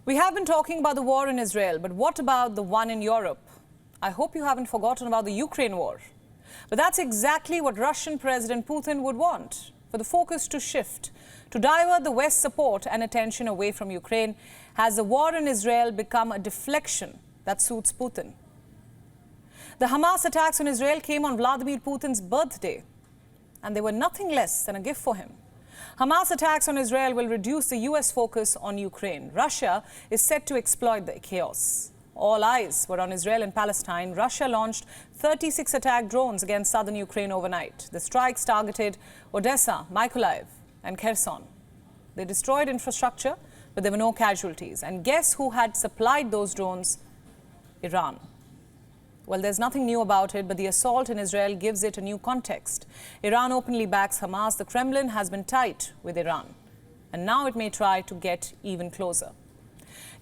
We have been talking about the war in Israel, but what about the one in Europe? I hope you haven't forgotten about the Ukraine war. But that's exactly what Russian President Putin would want, for the focus to shift, to divert the West's support and attention away from Ukraine. Has the war in Israel become a deflection that suits Putin? The Hamas attacks on Israel came on Vladimir Putin's birthday, and they were nothing less than a gift for him. Hamas attacks on Israel will reduce the US focus on Ukraine. Russia is set to exploit the chaos. All eyes were on Israel and Palestine. Russia launched 36 attack drones against southern Ukraine overnight. The strikes targeted Odessa, Mykolaiv, and Kherson. They destroyed infrastructure, but there were no casualties. And guess who had supplied those drones? Iran. Well, there's nothing new about it, but the assault in Israel gives it a new context. Iran openly backs Hamas. The Kremlin has been tight with Iran, and now it may try to get even closer.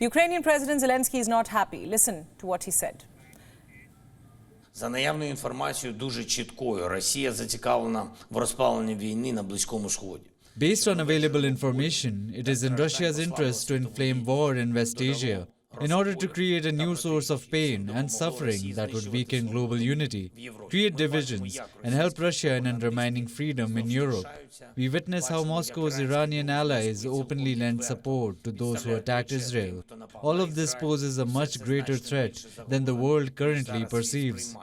Ukrainian President Zelensky is not happy. Listen to what he said. За наявною інформацією дуже чіткою, Росія зацікавлена в розпаленні війни на Близькому Сході. Based on available information, it is in Russia's interest to inflame war in West Asia in order to create a new source of pain and suffering that would weaken global unity, create divisions, and help Russia in undermining freedom in Europe. We witness how Moscow's Iranian allies openly lend support to those who attacked Israel. All of this poses a much greater threat than the world currently perceives.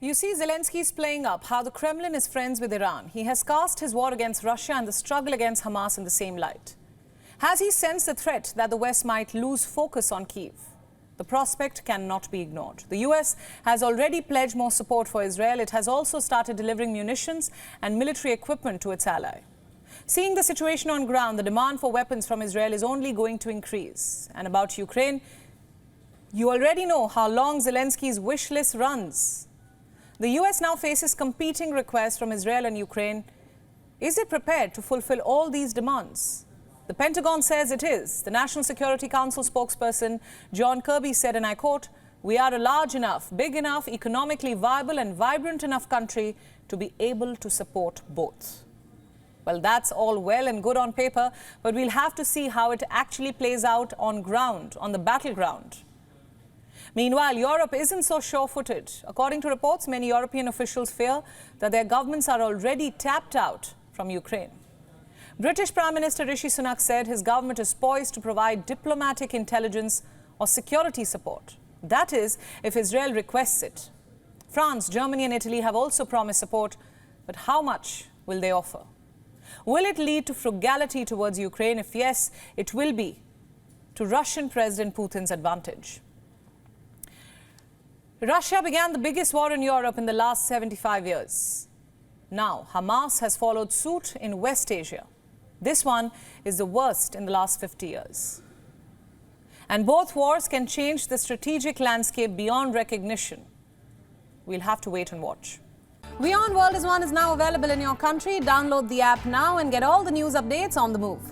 You see, Zelensky is playing up how the Kremlin is friends with Iran. He has cast his war against Russia and the struggle against Hamas in the same light. Has he sensed the threat that the West might lose focus on Kyiv? The prospect cannot be ignored. The US has already pledged more support for Israel. It has also started delivering munitions and military equipment to its ally. Seeing the situation on ground, the demand for weapons from Israel is only going to increase. And about Ukraine, you already know how long Zelensky's wish list runs. The US now faces competing requests from Israel and Ukraine. Is it prepared to fulfill all these demands? The Pentagon says it is. The National Security Council spokesperson John Kirby said, and I quote, "We are a large enough, big enough, economically viable and vibrant enough country to be able to support both." Well, that's all well and good on paper, but we'll have to see how it actually plays out on ground, on the battleground. Meanwhile, Europe isn't so sure-footed. According to reports, many European officials fear that their governments are already tapped out from Ukraine. British Prime Minister Rishi Sunak said his government is poised to provide diplomatic intelligence or security support. That is, if Israel requests it. France, Germany and Italy have also promised support, but how much will they offer? Will it lead to frugality towards Ukraine? If yes, it will be to Russian President Putin's advantage. Russia began the biggest war in Europe in the last 75 years. Now, Hamas has followed suit in West Asia. This one is the worst in the last 50 years. And both wars can change the strategic landscape beyond recognition. We'll have to wait and watch. WION World is now available in your country. Download the app now and get all the news updates on the move.